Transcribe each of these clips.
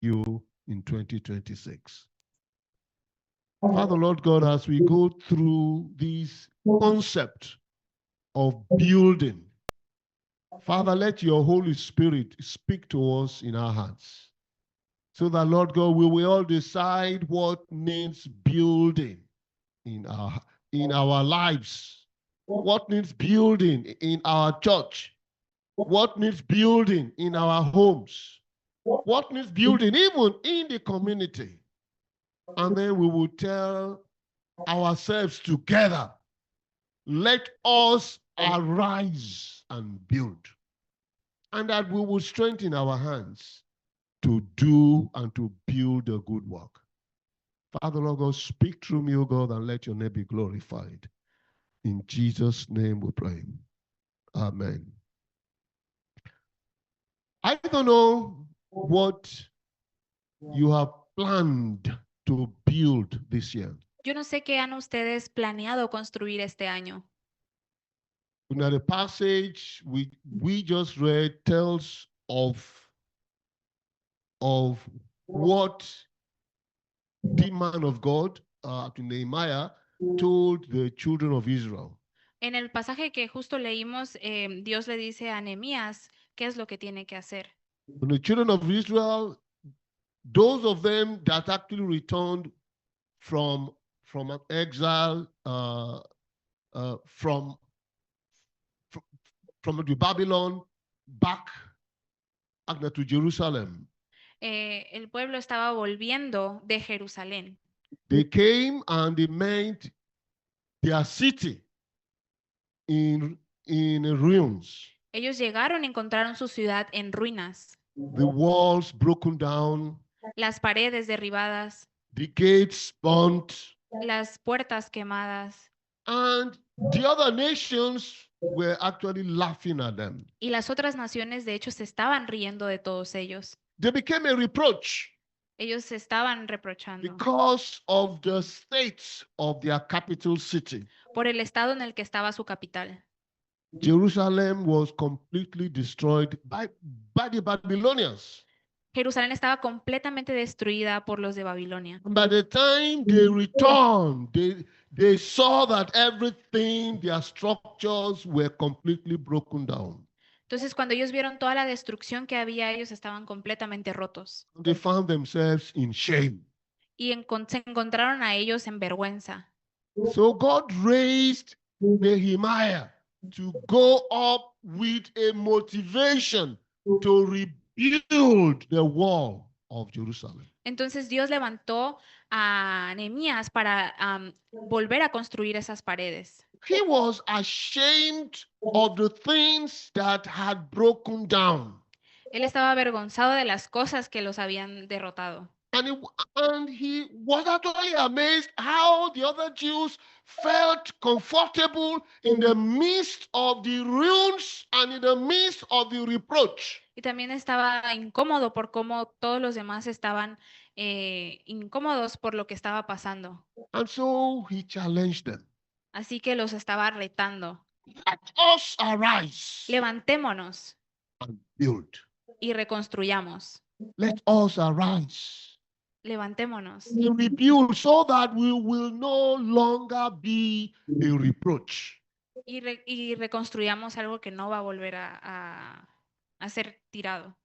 you in 2026. Father, Lord God, as we go through this concept of building, Father, let your Holy Spirit speak to us in our hearts. So that, Lord God, we will all decide what needs building in our lives, what needs building in our church, what needs building in our homes, what needs building even in the community. And then we will tell ourselves together, let us arise and build. And that we will strengthen our hands to do and to build a good work. Father, Lord God, speak through me, O God, and let your name be glorified. In Jesus' name we pray. Amen. I don't know what you have planned to build this year. Yo no sé qué han ustedes planeado construir este año. Now, the passage we just read tells of what the man of God, Nehemiah, told the children of Israel. En el pasaje que justo leímos, Dios le dice a Nehemías qué es lo que tiene que hacer. When the children of Israel, those of them that actually returned from an exile, from the Babylon back to Jerusalem. El pueblo estaba volviendo de Jerusalén. They came and they made their city in ruins. Ellos llegaron y encontraron su ciudad en ruinas, The walls broken down, las paredes derribadas, the gates burnt, las puertas quemadas, and the other nations were actually laughing at them. y las otras naciones de hecho se estaban riendo de todos ellos. They became a reproach Ellos se estaban reprochando because of the state of their capital city. por el estado en el que estaba su capital. Jerusalem was completely destroyed by the Babylonians. Jerusalén estaba completamente destruida por los de Babilonia. By the time they returned, they saw that everything, their structures were completely broken down. Entonces, cuando ellos vieron toda la destrucción que había, ellos estaban completamente rotos. They found themselves in shame. Y se encontraron a ellos en vergüenza. So God raised Nehemiah to go up with a motivation to rebuild the wall of Jerusalem. Entonces Dios levantó a Nehemías para volver a construir esas paredes. He was ashamed of the things that had broken down. Él estaba avergonzado de las cosas que los habían derrotado. And he was actually amazed how the other Jews felt comfortable in the midst of the ruins and in the midst of the reproach. Y también estaba incómodo por cómo todos los demás estaban incómodos por lo que estaba pasando. And so he challenged them. Así que los estaba retando. Let us arise Levantémonos and build. y reconstruyamos. Let us arise Levantémonos and rebuild so that we will no longer be a reproach. y reconstruyamos algo que no va a volver a ser tirado.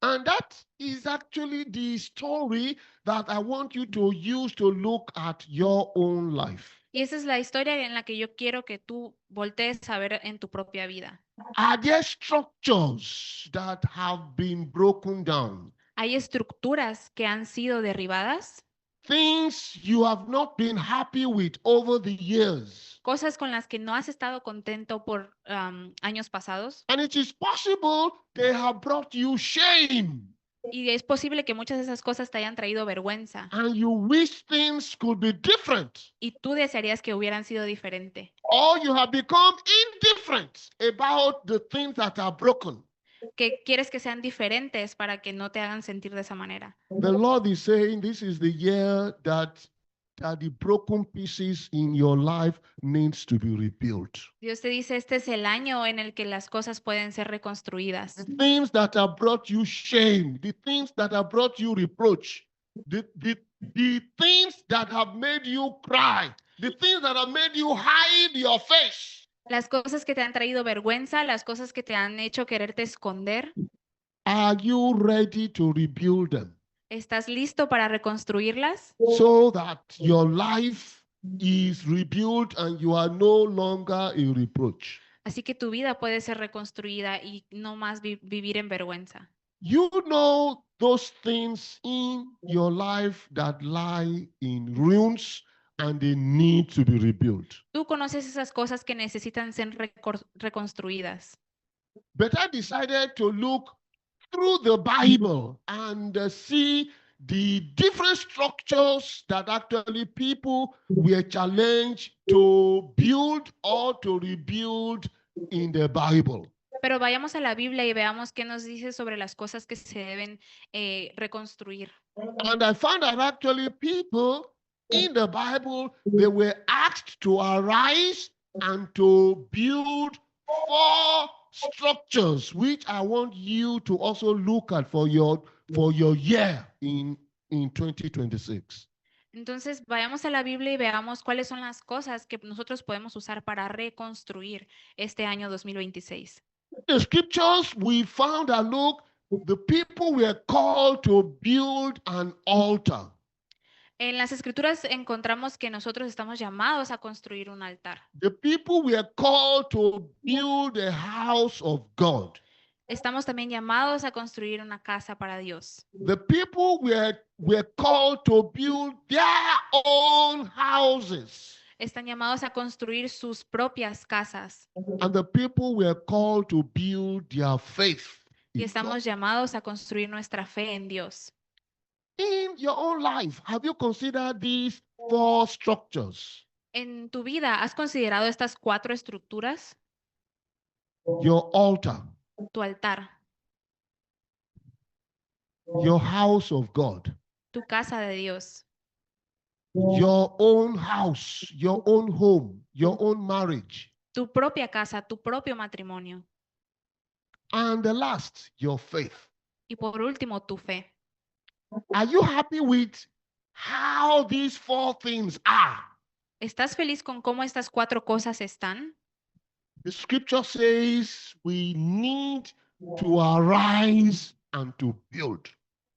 And that is actually the story that I want you to use to look at your own life. Y esa es la historia en la que yo quiero que tú voltees a ver en tu propia vida. Are there structures that have been broken down? ¿Hay estructuras que han sido derribadas? Things you have not been happy with over the years. Cosas con las que no has estado contento por años pasados. And it is possible they have brought you shame. Y es posible que muchas de esas cosas te hayan traído vergüenza. And you wish things could be different. Y tú desearías que hubieran sido diferente. Or you have become indifferent about the things that are broken. Que quieres que sean diferentes para que no te hagan sentir de esa manera. The Lord is saying this is the year that that the broken pieces in your life needs to be rebuilt. Dios te dice, este es el año en el que las cosas pueden ser reconstruidas. The things that have brought you shame, the things that have brought you reproach, the things that have made you cry, the things that have made you hide your face. Las cosas que te han traído vergüenza, las cosas que te han hecho quererte esconder, Are you ready to rebuild them ¿estás listo para reconstruirlas? so that your life is rebuilt and you are no longer a reproach? Así que tu vida puede ser reconstruida y no más vivir en vergüenza. You know those things in your life that lie in ruins and they need to be rebuilt. Tú conoces esas cosas que necesitan ser reconstruidas. But I decided to look through the Bible and see the different structures that actually people were challenged to build or to rebuild in the Bible. Pero vayamos a la Biblia y veamos qué nos dice sobre las cosas que se deben reconstruir. And I found that actually people in the Bible, they were asked to arise and to build 4 structures, which I want you to also look at for your year in 2026. Entonces, vayamos a la Biblia y veamos cuáles son las cosas que nosotros podemos usar para reconstruir este año 2026. The scriptures we found that look, the people were called to build an altar. En las escrituras encontramos que nosotros estamos llamados a construir un altar. The people were called to build a house of God. Estamos también llamados a construir una casa para Dios. The people were called to build their own houses. Están llamados a construir sus propias casas. And the people were called to build their faith. Y estamos llamados a construir nuestra fe en Dios. In your own life, have you considered these 4 structures? En tu vida, ¿has considerado estas 4 estructuras? Your altar, Tu altar, your house of God, tu casa de Dios, your own house, your own home, your own marriage, tu propia casa, tu propio matrimonio. and the last, your faith. Y por último, tu fe. Are you happy with how these 4 things are? ¿Estás feliz con cómo estas 4 cosas están? The scripture says we need to arise and to build.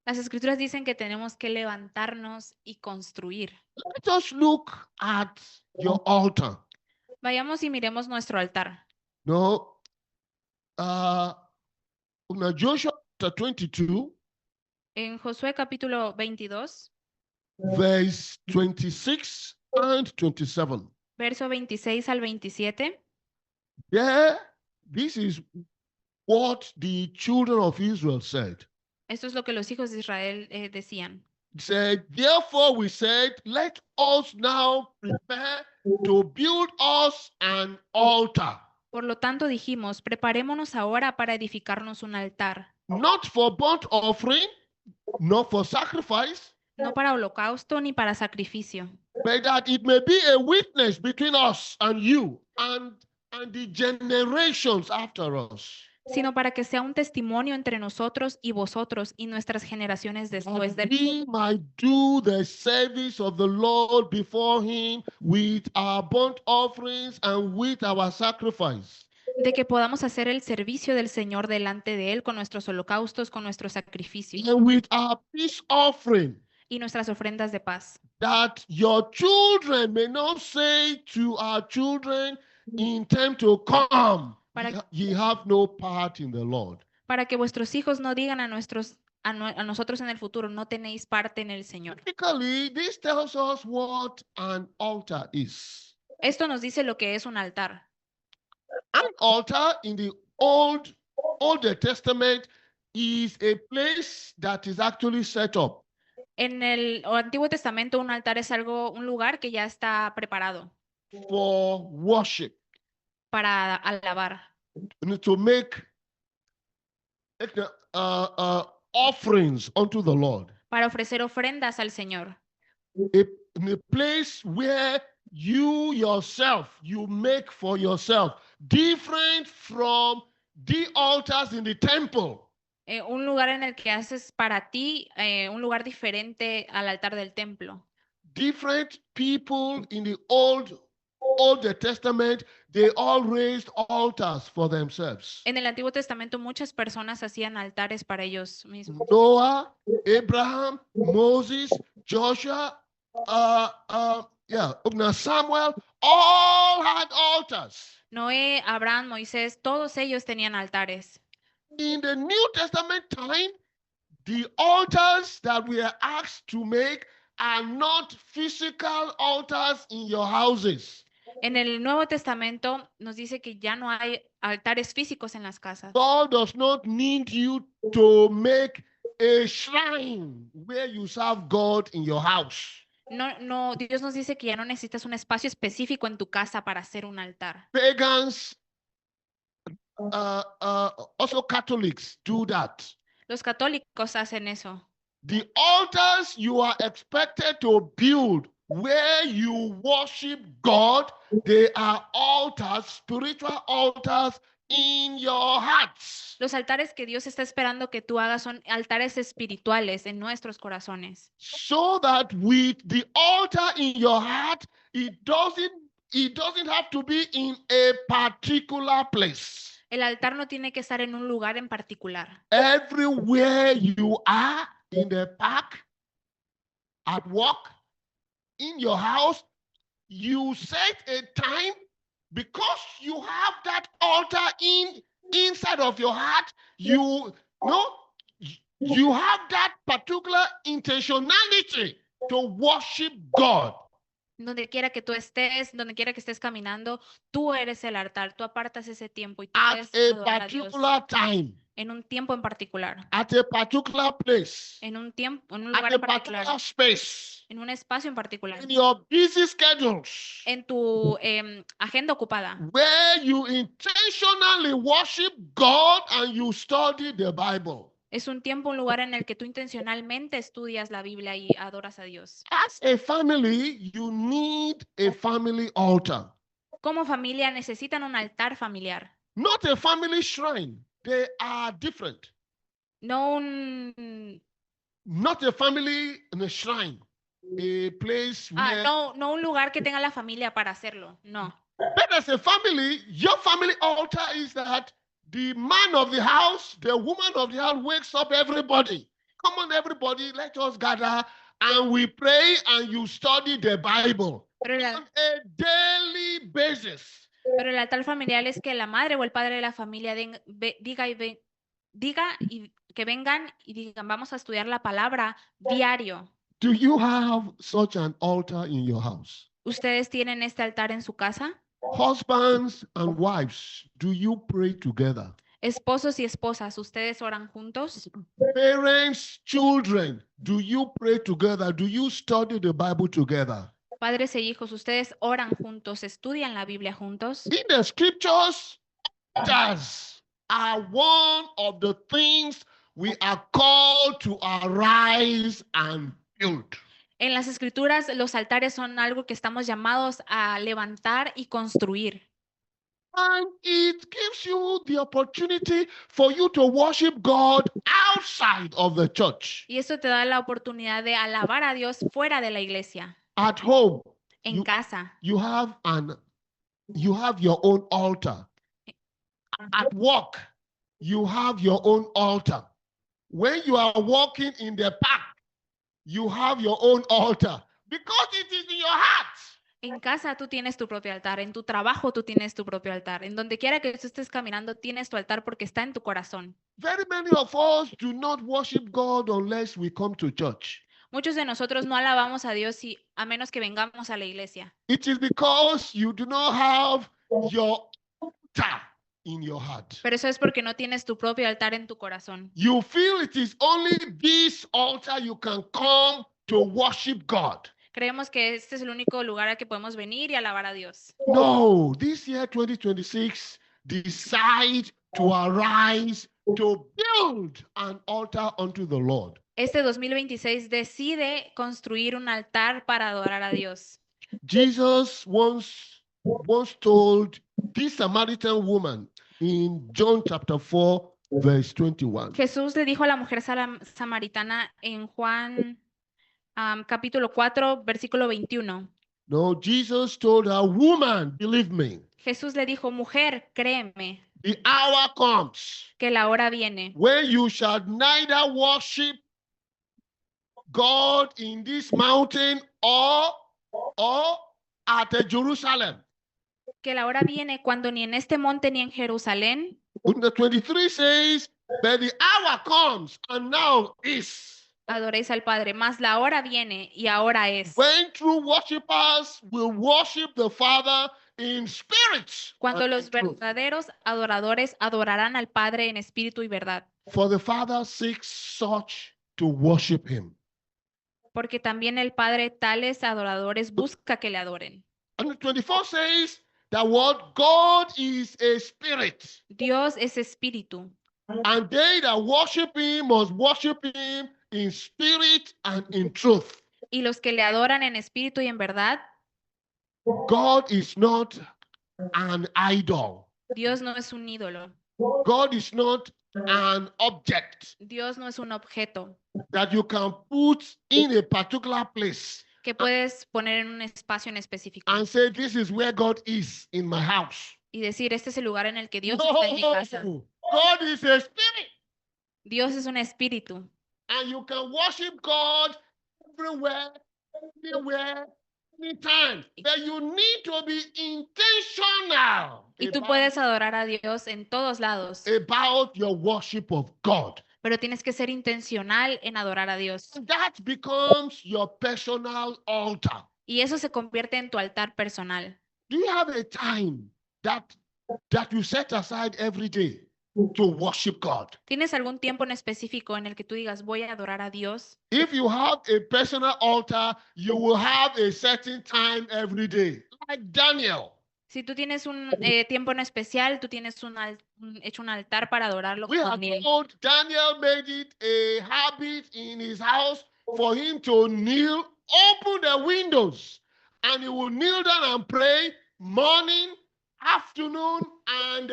Las escrituras dicen que tenemos que levantarnos y construir. Let us look at your altar. Vayamos y miremos nuestro altar. No, Joshua chapter 22, En Josué capítulo 22, verse 26 and 27. verso 26 al 27. Yeah, this is what the children of Israel said. Esto es lo que los hijos de Israel decían. It said, therefore we said, let us now prepare to build us an altar. Por lo tanto dijimos, preparémonos ahora para edificarnos un altar, Not for burnt offering, not for sacrifice, no para holocausto ni para sacrificio, but that it may be a witness between us and you and the generations after us. sino para que sea un testimonio entre nosotros y vosotros y nuestras generaciones después That de we might do the service of the Lord before him with our burnt offerings and with our sacrifice. que podamos hacer el servicio del Señor delante de Él con nuestros holocaustos, con nuestros sacrificios And with our peace offering, y nuestras ofrendas de paz. that your children may not say to our children in time to come, ye have no part in the Lord. Para que vuestros hijos no digan a nosotros en el futuro, no tenéis parte en el Señor. Typically, this tells us what an altar is. Esto nos dice lo que es un altar. An altar in the Older Testament is a place that is actually set up. En el Antiguo Testamento, un altar es un lugar que ya está preparado For worship, para alabar, and to make offerings unto the Lord. para ofrecer ofrendas al Señor. in a place where you yourself, you make for yourself, different from the altars in the temple. Un lugar en el que haces para ti un lugar diferente al altar del templo. Different people in the Old Testament, they all raised altars for themselves. En el Antiguo Testamento muchas personas hacían altares para ellos mismos. Noah, Abraham, Moses, Joshua, Samuel, all had altars. Noé, Abraham, Moisés, todos ellos tenían altares. In the New Testament time, the altars that we are asked to make are not physical altars in your houses. En el Nuevo Testamento nos dice que ya no hay altares físicos en las casas. God does not need you to make a shrine where you serve God in your house. No, Dios nos dice que ya no necesitas un espacio específico en tu casa para hacer un altar. Pagans, also Catholics do that. Los católicos hacen eso. The altars you are expected to build where you worship God, they are altars, spiritual altars in your hearts. Los altares que Dios está esperando que tú hagas son altares espirituales en nuestros corazones. So that with the altar in your heart, it doesn't have to be in a particular place. El altar no tiene que estar en un lugar en particular. Everywhere you are, in the park, at work, in your house, you set a time because you have that altar inside of your heart. You have that particular intentionality to worship God. Donde quiera que tú estés, donde quiera que estés caminando, tú eres el altar, tú apartas ese tiempo y tú At puedes a adorar a Dios particular time, en un tiempo en particular, at a particular place, en un tiempo, en un at lugar a en particular, particular space, en un espacio en particular, in your busy schedules, en tu agenda ocupada, where you intentionally worship God and you study the Bible. es un tiempo, un lugar en el que tú intencionalmente estudias la Biblia y adoras a Dios. As a family, you need a family altar, Como familia necesitan un altar familiar, not a family shrine. They are different. no un, Not a family in a shrine, a place where. no un lugar que tenga la familia para hacerlo, no. But as a family, your family altar is that the man of the house, the woman of the house wakes up everybody. Come on, everybody, let us gather and we pray and you study the Bible Pero on a daily basis. Pero el altar familiar es que la madre o el padre de la familia diga y que vengan y digan, vamos a estudiar la palabra diario. Do you have such an altar in your house? ¿Ustedes tienen este altar en su casa? Husbands and wives, do you pray together? Esposos y esposas, ¿ustedes oran juntos? Parents, children, do you pray together? Do you study the Bible together? Padres e hijos, ¿ustedes oran juntos, estudian la Biblia juntos? In the scriptures, altars are one of the things we are called to arise and build. En las escrituras, los altares son algo que estamos llamados a levantar y construir. And it gives you the opportunity for you to worship God outside of the church. Y eso te da la oportunidad de alabar a Dios fuera de la iglesia, At home, en casa. you have your own altar. At work, you have your own altar. When you are walking in the park, you have your own altar because it is in your heart. En casa tú tienes tu propio altar, en tu trabajo tú tienes tu propio altar, en donde quiera que tú estés caminando tienes tu altar porque está en tu corazón. Very many of us do not worship God unless we come to church. Muchos de nosotros no alabamos a Dios a menos que vengamos a la iglesia. It is because you do not have your altar in your heart. Pero eso es porque no tienes tu propio altar en tu corazón. You feel it is only this altar you can come to worship God. Creemos que este es el único lugar al que podemos venir y alabar a Dios. No, this year 2026, decide to arise to build an altar unto the Lord. Este 2026 decide construir un altar para adorar a Dios. Jesus once told this Samaritan woman in John chapter 4, verse 21. Jesús le dijo a la mujer samaritana en Juan capítulo 4, versículo 21. No, Jesus told her, woman, believe me, Jesús le dijo, mujer, créeme the hour comes que la hora viene when you shall neither worship God in this mountain or at Jerusalem. que la hora viene cuando ni en este monte ni en Jerusalén. The 23 says, but the hour comes and now is. Adoréis al Padre, mas la hora viene y ahora es. When true worshipers will worship the Father in spirit. Cuando and los in truth. verdaderos adoradores adorarán al Padre en espíritu y verdad. For the Father seeks such to worship him. Porque también el Padre tales adoradores busca que le adoren. And the 24 says that what God is a spirit. Dios es espíritu. And they that worship him must worship him in spirit and in truth. Y los que le adoran en espíritu y en verdad, God is not an idol. Dios no es un ídolo. God is not an object Dios no es un objeto that you can put in a particular place que puedes poner en un espacio en específico and say, this is where God is in my house. y decir, este es el lugar en el que Dios está en mi casa. No, God is a spirit. Dios es un espíritu. And you can worship God everywhere, anywhere, anytime. But you need to be intentional Y tú puedes adorar a Dios en todos lados, about your worship of God. pero tienes que ser intencional en adorar a Dios. That becomes your personal altar. Y eso se convierte en tu altar personal. Do you have a time that you set aside every day to worship God? ¿Tienes algún tiempo en específico en el que tú digas, voy a adorar a Dios? If you have a personal altar, you will have a certain time every day. Like Daniel. Si tú tienes un tiempo en especial, tú tienes hecho un altar para adorarlo We con are Daniel. told Daniel made it a habit in his house for him to kneel, open the windows, and he will kneel down and pray morning, afternoon, and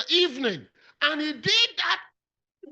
evening. And he did that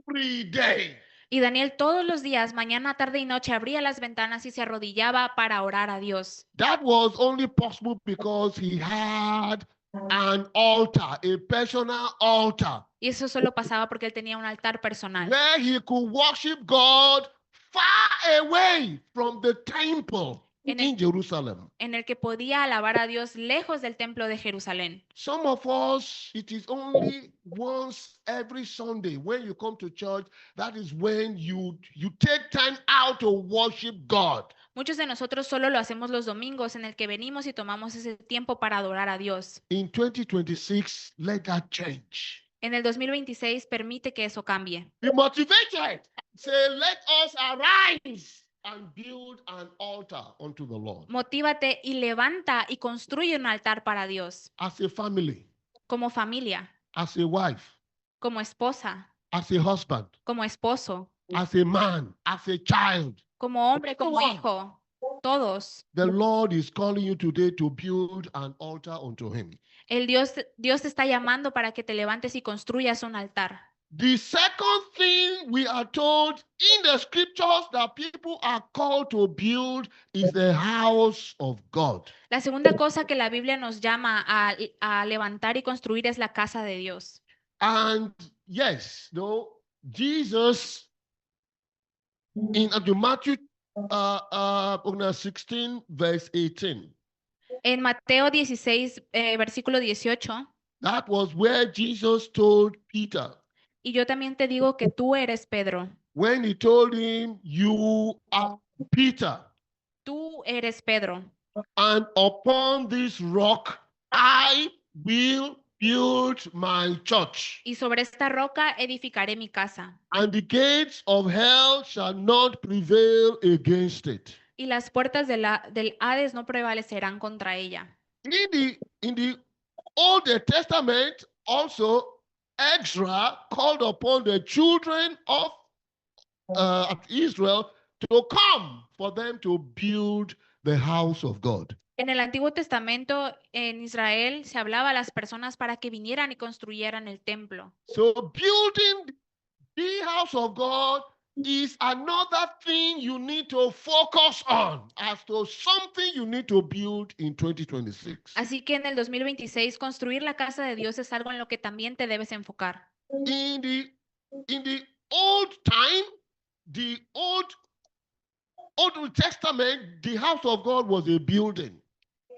every day. Y Daniel todos los días, mañana, tarde y noche, abría las ventanas y se arrodillaba para orar a Dios. That was only possible because he had an altar, a personal altar, Y eso solo pasaba porque él tenía un altar personal, where he could worship God far away from the temple in Jerusalem. en el que podía alabar a Dios lejos del templo de Jerusalén. Some of us, it is only once every Sunday when you come to church, that is when you take time out to worship God. Muchos de nosotros solo lo hacemos los domingos en el que venimos y tomamos ese tiempo para adorar a Dios. In 2026, let that change. En el 2026 permite que eso cambie. Be motivated. Say, let us arise and build an altar unto the Lord. Motívate y levanta y construye un altar para Dios, As a family, como familia, as a wife, como esposa, as a husband, como esposo, as a man, as a child. como hombre, como hijo, todos. The Lord is calling you today to build an altar unto him. Dios te está llamando para que te levantes y construyas un altar. The second thing we are told in the scriptures that people are called to build is the house of God. La segunda cosa que la Biblia nos llama a levantar y construir es la casa de Dios. And yes, no, Jesus in Matthew 16, verse 18. En Mateo 16, versículo 18, That was where Jesus told Peter, y yo también te digo que tú eres Pedro. when he told him, you are Peter, Tú eres Pedro. and upon this rock I will build my church, Y sobre esta roca edificaré mi casa. and the gates of hell shall not prevail against it. Y las puertas del Hades no prevalecerán contra ella. In the Old Testament, also, Ezra called upon the children of Israel to come for them to build the house of God. En el Antiguo Testamento, en Israel, se hablaba a las personas para que vinieran y construyeran el templo. So building the house of God is another thing you need to focus on as to something you need to build in 2026. Así que en el 2026, construir la casa de Dios es algo en lo que también te debes enfocar. In the old time, the Old Testament, the house of God was a building.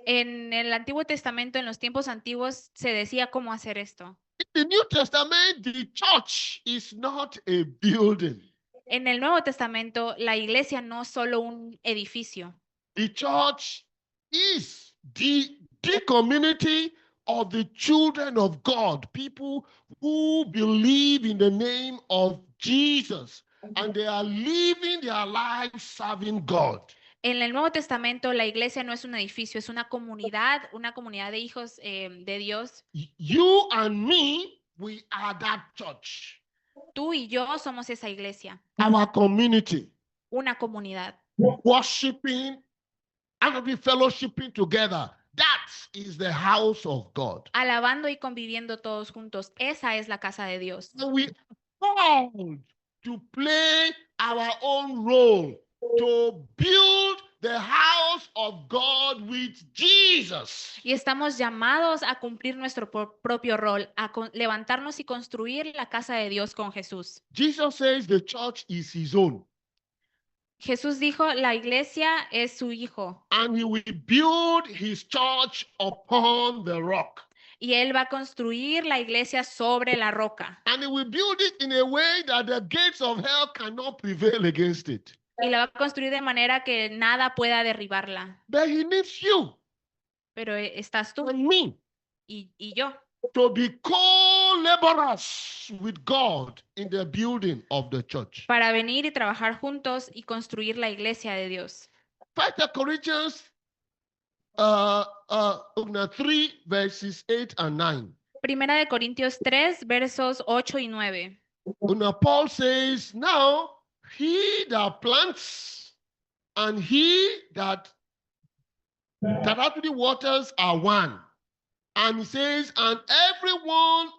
En el Antiguo Testamento, en los tiempos antiguos, se decía cómo hacer esto. In the New Testament, the church is not a building. En el Nuevo Testamento, la iglesia no es solo un edificio. The church is the community of the children of God, people who believe in the name of Jesus, and they are living their lives serving God. En el Nuevo Testamento, la iglesia no es un edificio, es una comunidad de hijos de Dios. You and me, we are that church. Tú y yo somos esa iglesia, Our community, una comunidad. worshiping and be fellowshipping together. That is the house of God. Alabando y conviviendo todos juntos. Esa es la casa de Dios. And we are called to play our own role, to build the house of God with Jesus. Y estamos llamados a cumplir nuestro propio rol, a levantarnos y construir la casa de Dios con Jesús. Jesus says the church is his own, Jesús dijo, la iglesia es su hijo and he will build his church upon the rock. y él va a construir la iglesia sobre la roca. And he will build it in a way that the gates of hell cannot prevail against it. Y la va a construir de manera que nada pueda derribarla. But he needs you Pero estás tú and me y yo to be co-laborers with God in the building of the church. para venir y trabajar juntos y construir la iglesia de Dios. 1 Corinthians 3 verses 8 and 9. Primera de Corintios 3, versos 8 y 9. Paul says, now he that plants and he that actually waters are one. And he says, and everyone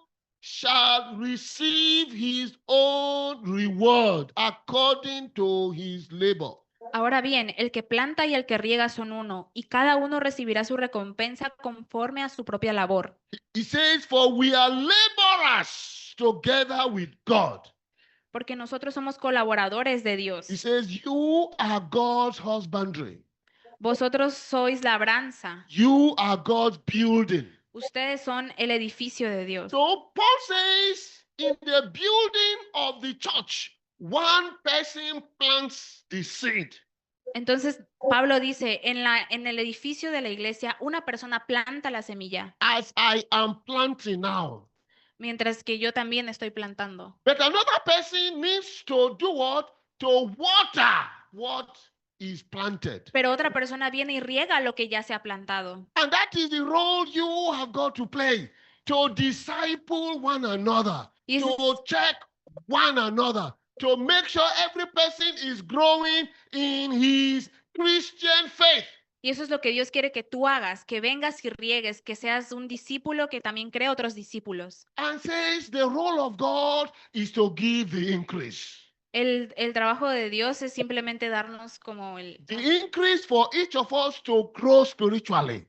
shall receive his own reward according to his labor. Ahora bien, el que planta y el que riega son uno, y cada uno recibirá su recompensa conforme a su propia labor. He says, for we are laborers together with God. Porque nosotros somos colaboradores de Dios. He says, you are God's husbandry. Vosotros sois labranza. You are God's building. Ustedes son el edificio de Dios. So Paul says, in the building of the church, one person plants the seed. Entonces, Pablo dice, en el edificio de la iglesia, una persona planta la semilla, As I am planting now. mientras que yo también estoy plantando. But another person needs to do what? To water what is planted. Pero otra persona viene y riega lo que ya se ha plantado. And that is the role you have got to play, to disciple one another, Y ese- to check one another, to make sure every person is growing in his Christian faith. Y eso es lo que Dios quiere que tú hagas, que vengas y riegues, que seas un discípulo que también cree otros discípulos. And says the role of God is to give the increase. El trabajo de Dios es simplemente darnos como The increase for each of us to grow spiritually.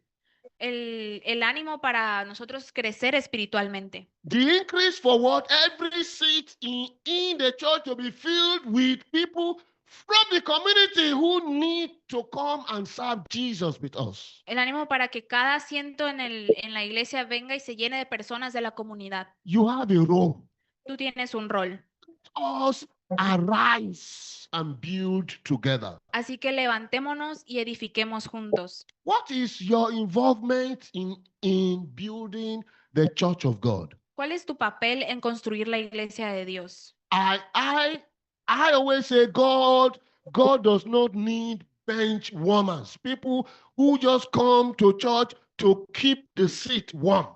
el ánimo para nosotros crecer espiritualmente. The increase for what? Every seat in the church to be filled with people from the community who need to come and serve Jesus with us. El ánimo para que cada asiento en la iglesia venga y se llene de personas de la comunidad. You have a role. Tú tienes un rol. Us arise and build together. Así que levantémonos y edifiquemos juntos. What is your involvement in building the church of God? ¿Cuál es tu papel en construir la iglesia de Dios? I always say God does not need bench warmers, people who just come to church to keep the seat warm.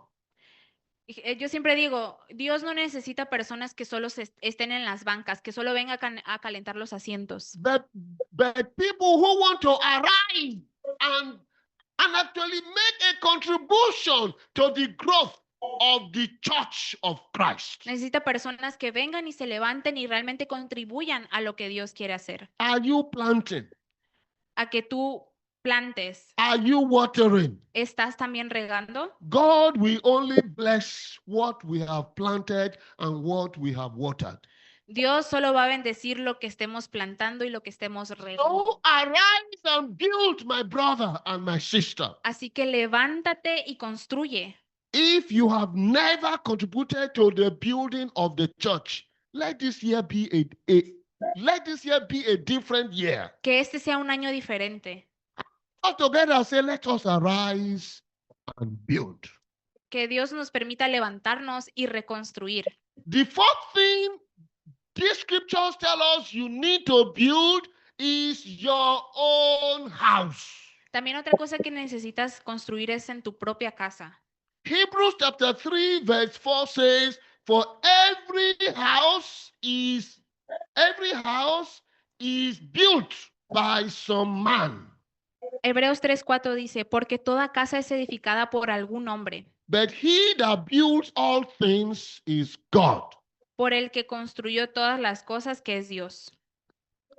Yo siempre digo, Dios no necesita personas que solo estén en las bancas, que solo vengan a calentar los asientos, but people who want to arise and actually make a contribution to the growth of the church of Christ. necesita personas que vengan y se levanten y realmente contribuyan a lo que Dios quiere hacer, Are you planting? a que tú plantes. Are you watering? ¿Estás también regando? God will only bless what we have planted and what we have watered. Dios solo va a bendecir lo que estemos plantando y lo que estemos regando. So arise and build, my brother and my sister. Así que levántate y construye. If you have never contributed to the building of the church, let this year be let this year be a different year. Que este sea un año diferente. All together say, let us arise and build. Que Dios nos permita levantarnos y reconstruir. The fourth thing these scriptures tell us you need to build is your own house. También otra cosa que necesitas construir es en tu propia casa. Hebrews chapter 3 verse 4 says, for every house is built by some man. Hebreos 3:4 dice, porque toda casa es edificada por algún hombre, But he that builds all things is God. por el que construyó todas las cosas, que es Dios.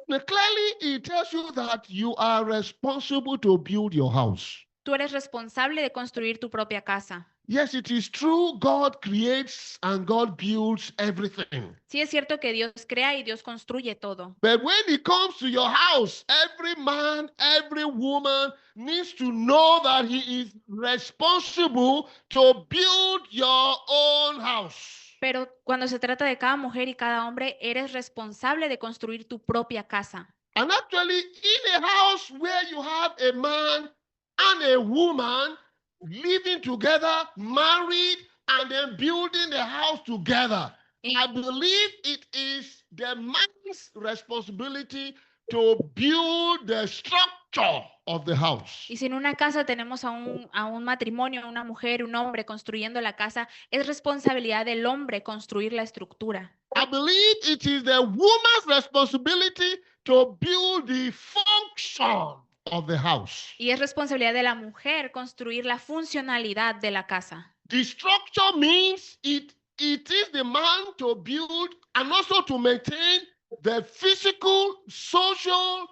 Now, clearly, it tells you that you are responsible to build your house. Tú eres responsable de construir tu propia casa. Yes, it is true. God creates and God builds everything. Sí es cierto que Dios crea y Dios construye todo. But when it comes to your house, every man, every woman needs to know that he is responsible to build your own house. Pero cuando se trata de cada mujer y cada hombre, eres responsable de construir tu propia casa. And actually, in a house where you have a man and a woman living together, married, and then building the house together, I believe it is the man's responsibility to build the structure of the house. Y si en una casa tenemos a un matrimonio, una mujer, un hombre construyendo la casa, es responsabilidad del hombre construir la estructura. I believe it is the woman's responsibility to build the function of the house. Y es responsabilidad de la mujer construir la funcionalidad de la casa. The structure means it is the man to build and also to maintain the physical, social,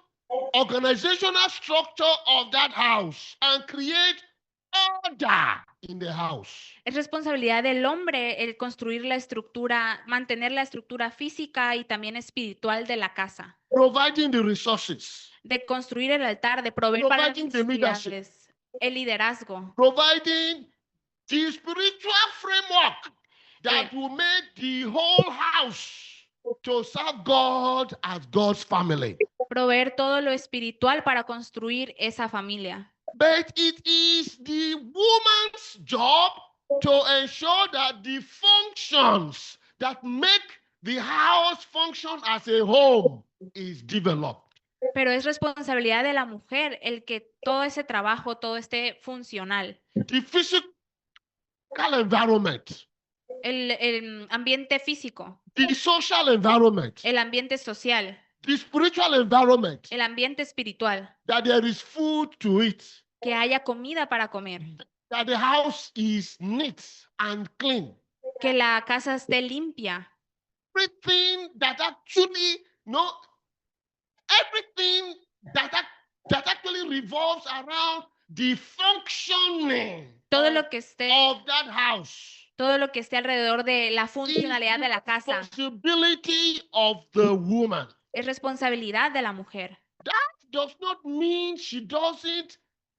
organizational structure of that house and create order in the house. Es responsabilidad del hombre el construir la estructura, mantener la estructura física y también espiritual de la casa. Providing the resources, De construir el altar, de proveer para las Providing the leadership. necesidades, el liderazgo, providing the spiritual framework that will make the whole house to serve God as God's family. proveer todo lo espiritual para construir esa familia. But it is the woman's job to ensure that the functions that make the house function as a home is developed. Pero es responsabilidad de la mujer el que todo ese trabajo, todo esté funcional. The physical environment, El ambiente físico, the social environment, el ambiente social, the spiritual environment, el ambiente espiritual, that there is food to eat, que haya comida para comer, that the house is neat and clean. que la casa esté limpia, Everything that actually, everything that actually revolves around the functioning todo lo que esté, of that house todo lo que esté alrededor de la is funcionalidad de la the casa responsibility of the woman. es responsabilidad de la mujer. Does not mean she doesn't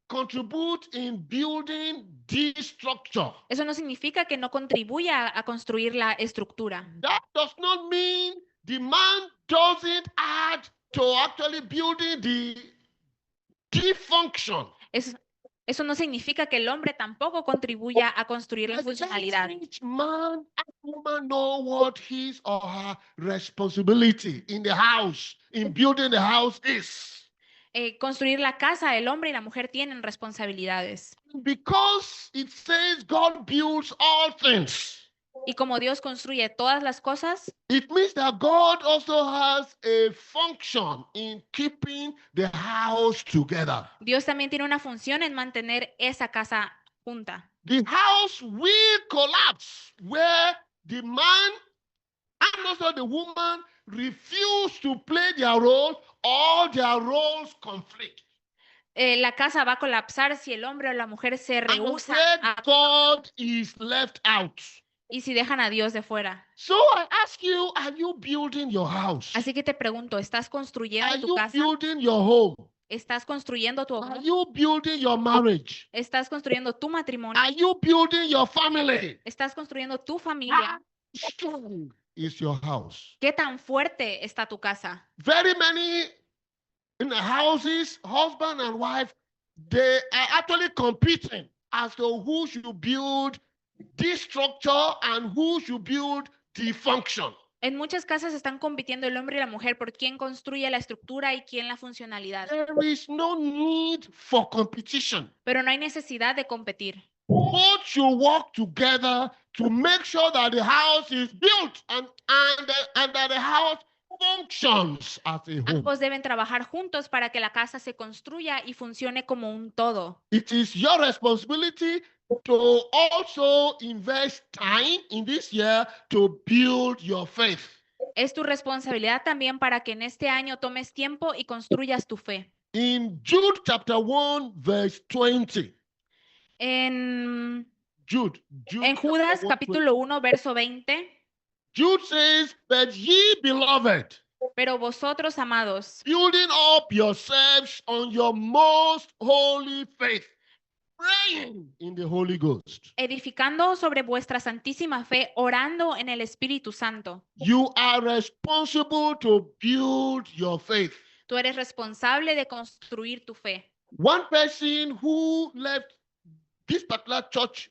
contribute in building this structure. Eso no significa que no contribuya a construir la estructura. That does not mean the man doesn't add to actually building the function. Eso no significa que el hombre tampoco contribuya a construir la Let funcionalidad. each man and woman know what his or her responsibility in the house, in building the house is. Construir la casa, el hombre y la mujer tienen responsabilidades. Because it says God builds all things, Y como Dios construye todas las cosas, it means that God also has a function in keeping the house together. Dios también tiene una función en mantener esa casa junta. The house will collapse where the man and also the woman refuse to play their role, or their roles conflict. La casa va a colapsar si el hombre o la mujer se And rehúsa where God is left out. y si dejan a Dios de fuera. So I ask you, are you building your house? Así que te pregunto, ¿estás Are construyendo tu you casa? building your home? ¿Estás construyendo tu Are hogar? you building your marriage? ¿Estás construyendo tu matrimonio? Are you building your family? ¿Estás construyendo tu How familia? strong is your house? ¿Qué tan fuerte está tu casa? Very many in the houses, husband and wife, they are actually competing as to who should build this structure and who should build the function. En muchas casas están compitiendo el hombre y la mujer por quién construye la estructura y quién la funcionalidad. There is no need for competition. Pero no hay necesidad de competir. Both should work together to make sure that the house is built and that the house functions as a home. Ambos deben trabajar juntos para que la casa se construya y funcione como un todo. It is your responsibility to also invest time in this year to build your faith. Es tu responsabilidad también para que en este año tomes tiempo y construyas tu fe. In Jude chapter 1, verse 20. En Jude Judas chapter 1, capítulo 1, verso 20. Jude says, "But ye, beloved, Pero vosotros, amados, building up yourselves on your most holy faith, praying in the Holy Ghost." edificando sobre vuestra santísima fe, orando en el Espíritu Santo. You are responsible to build your faith. Tú eres responsable de construir tu fe. One person who left this particular church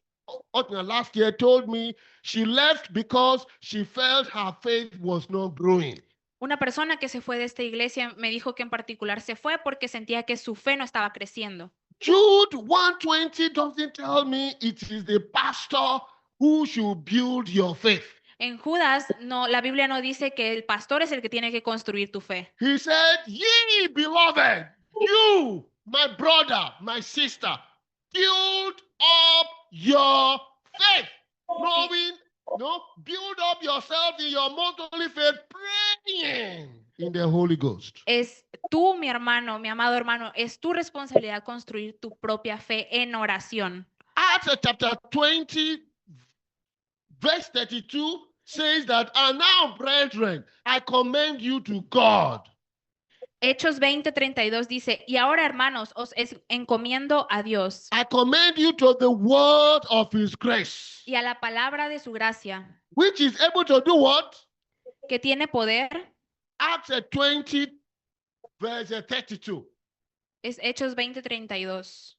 last year told me she left because she felt her faith was not growing. Una persona que se fue de esta iglesia me dijo que en particular se fue porque sentía que su fe no estaba creciendo. Jude 1:20 doesn't tell me it is the pastor who should build your faith. En Judas, no, la Biblia no dice que el pastor es el que tiene que construir tu fe. He said, "Ye, beloved, you, my brother, my sister, build up your faith." Build up yourself in your most holy faith, praying in the Holy Ghost. Es tú, mi hermano, mi amado hermano, es tu responsabilidad construir tu propia fe en oración. Acts chapter 20, verse 32 says that, "And now, brethren, I commend you to God." Hechos 20:32 dice, y ahora, hermanos, os encomiendo a Dios I commend you to the word of his grace, y a la palabra de su gracia, which is able to do what? que tiene poder. Acts 20, verse 32. Es Hechos 20:32.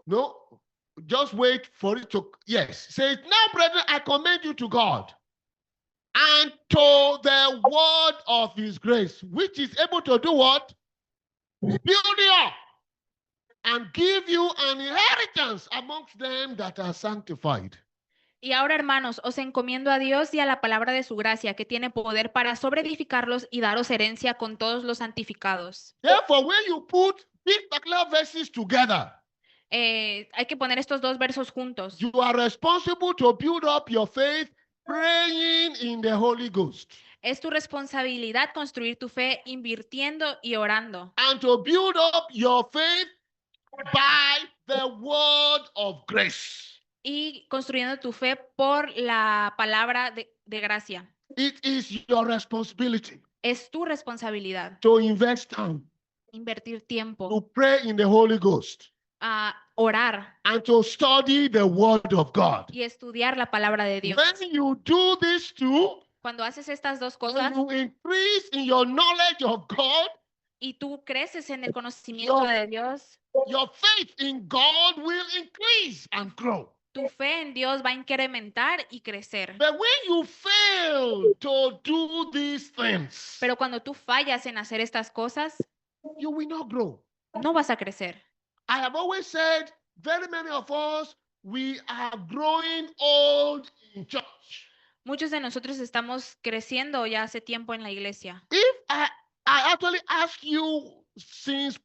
No, just wait for it to, yes. Says, "Now, brethren, I commend you to God and to the word of his grace, which is able to do what? Build you up and give you an inheritance amongst them that are sanctified." Y ahora, hermanos, os encomiendo a Dios y a la palabra de su gracia, que tiene poder para sobreedificarlos y daros herencia con todos los santificados. Therefore, when you put these particular verses together, Hay que poner estos dos versos juntos. you are responsible to build up your faith, praying in the Holy Ghost, Es tu responsabilidad construir tu fe invirtiendo y orando. and to build up your faith by the word of grace. Y construyendo tu fe por la palabra de gracia. It is your responsibility Es tu responsabilidad to invest time, invertir tiempo, to pray in the Holy Ghost, a orar and to study the word of God. y estudiar la palabra de Dios. When you do this too, Cuando haces estas dos and cosas you increase in your knowledge of God, y tú creces en el conocimiento de Dios, your faith in God will increase and grow. tu fe en Dios va a incrementar y crecer. But when you fail to do these things, Pero cuando tú fallas en hacer estas cosas, you will not grow. no vas a crecer. I have always said, very many of us, we are growing old in church. Muchos de nosotros estamos creciendo ya hace tiempo en la iglesia. If I actually ask you, since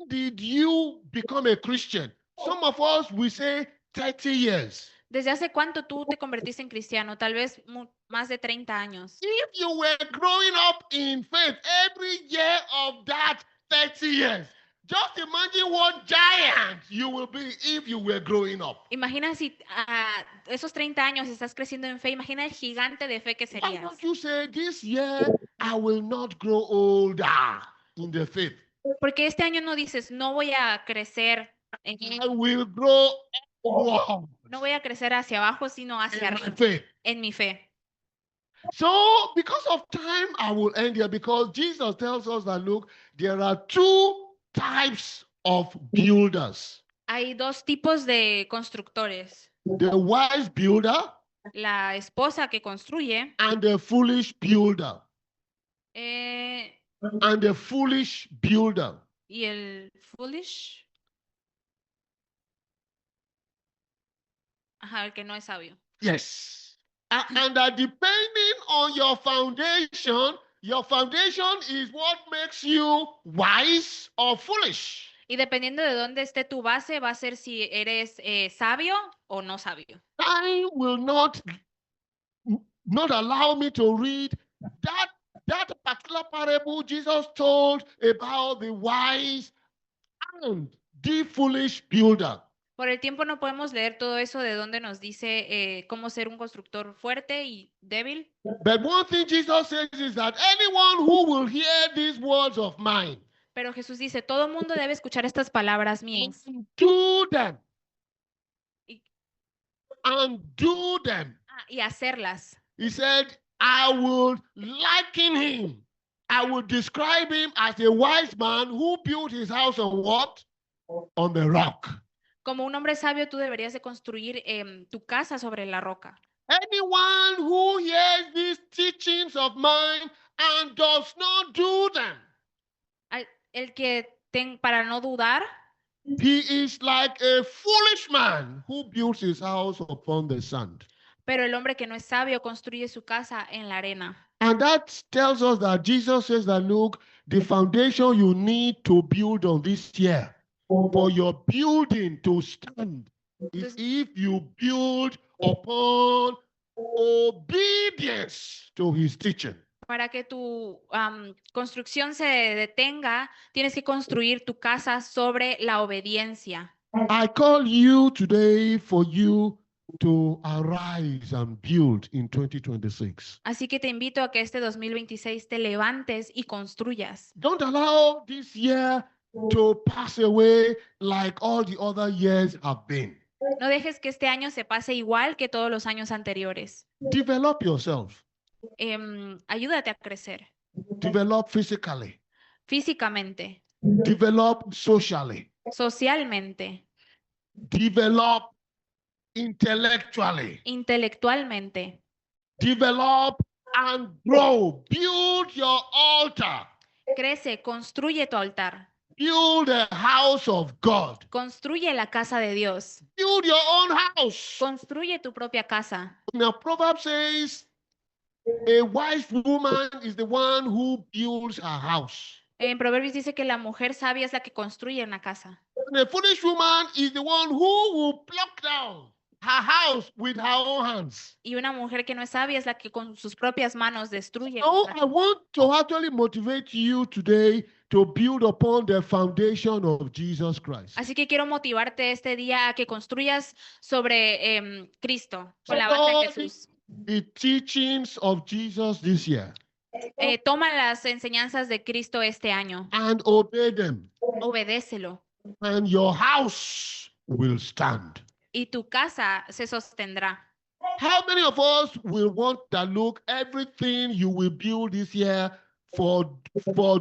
did you become a Christian? Some of us, we say 30 years. ¿Desde hace cuánto tú te convertiste en cristiano? Tal vez más de 30 años. If you were growing up in faith every year of that 30 years, just imagine what giant you will be if you were growing up. Imagina si esos 30 años estás creciendo en fe. Imagina el gigante de fe que Why serías. don't you say, this year I will not grow older in the faith? Porque este año no dices, no voy a crecer, I will grow upward no voy a crecer hacia abajo, sino hacia in my arriba, faith. en mi fe. So, because of time, I will end here because Jesus tells us that, look, there are two types of builders. Hay dos tipos de constructores. The wise builder La esposa que construye and the foolish builder. eh, And the foolish builder. y el foolish. Ajá, el que no es sabio. Yes. And that depending on your foundation is what makes you wise or foolish. Y dependiendo de dónde esté tu base, va a ser si eres sabio o no sabio. Time will not allow me to read that particular parable Jesus told about the wise and the foolish builder. Por el tiempo no podemos leer todo eso de donde nos dice cómo ser un constructor fuerte y débil. But one thing Jesus says is that anyone who will hear these words of mine Pero Jesús dice, todo mundo debe escuchar estas palabras mías and do them y, and do them. y hacerlas. He said, I would liken him. I would describe him as a wise man who built his house on what? On the rock. Como un hombre sabio, tú deberías de construir tu casa sobre la roca. Anyone who hears these teachings of mine and does not do them, El que para no dudar, he is like a foolish man who builds his house upon the sand. pero el hombre que no es sabio construye su casa en la arena. And that tells us that Jesus says that, look, the foundation you need to build on this year for your building to stand is if you build upon obedience to his teaching. Para que tu construcción se detenga, tienes que construir tu casa sobre la obediencia. I call you today for you to arise and build in 2026. Así que te invito a que este 2026 te levantes y construyas. Don't allow this year to pass away like all the other years have been. No dejes que este año se pase igual que todos los años anteriores. Develop yourself. Ayúdate a crecer Develop physically. físicamente, Develop socially. socialmente, Develop intellectually. intelectualmente. Develop and grow. Build your altar. Crece, construye tu altar. Build the house of God. Construye la casa de Dios. Build your own house. Construye tu propia casa. Now, Proverbs says, a wise woman is the one who builds her house. En Proverbios dice que la mujer sabia es la que construye una casa. And a foolish woman is the one who will pluck down her house with her own hands. Y una mujer que no es sabia es la que con sus propias manos destruye. la So casa. I want to actually motivate you today to build upon the foundation of Jesus Christ. Así que quiero motivarte este día a que construyas sobre Cristo, con la base de Jesús. The teachings of Jesus this year Toma las enseñanzas de Cristo este año. and obey them, Obedécelo. and your house will stand. Y tu casa se sostendrá. How many of us will want that, look, everything you will build this year for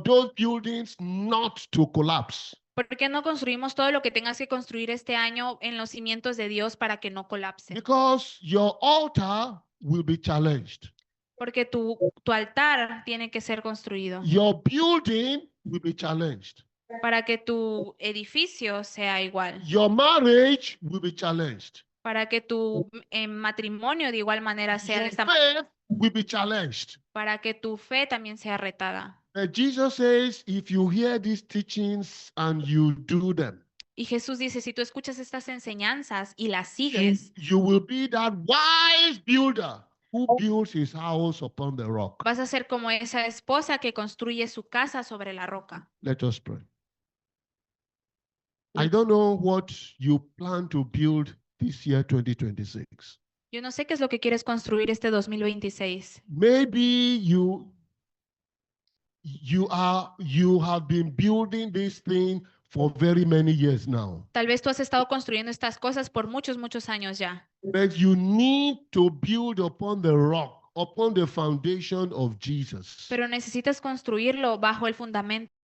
those buildings not to collapse? ¿Por qué no construimos todo lo que tengas que construir este año en los cimientos de Dios para que no colapse? Because your altar will be challenged. Porque tu altar tiene que ser construido. Your building will be challenged. para que tu edificio sea igual, Your marriage will be challenged. para que tu matrimonio de igual manera sea de Your esta manera, faith will be challenged. para que tu fe también sea retada. Jesus says, if you hear these teachings and you do them, Y Jesús dice, si tú escuchas estas enseñanzas y las you, sigues, you will be that wise builder who builds his house upon the rock. vas a ser como esa esposa que construye su casa sobre la roca. Let us pray. I don't know what you plan to build this year, 2026. Yo no sé qué es lo que quieres construir este 2026. Maybe you have been building this thing for very many years now. Tal vez tú has estado construyendo estas cosas por muchos, muchos años ya. But you need to build upon the rock, upon the foundation of Jesus. Pero necesitas construirlo bajo el fundamento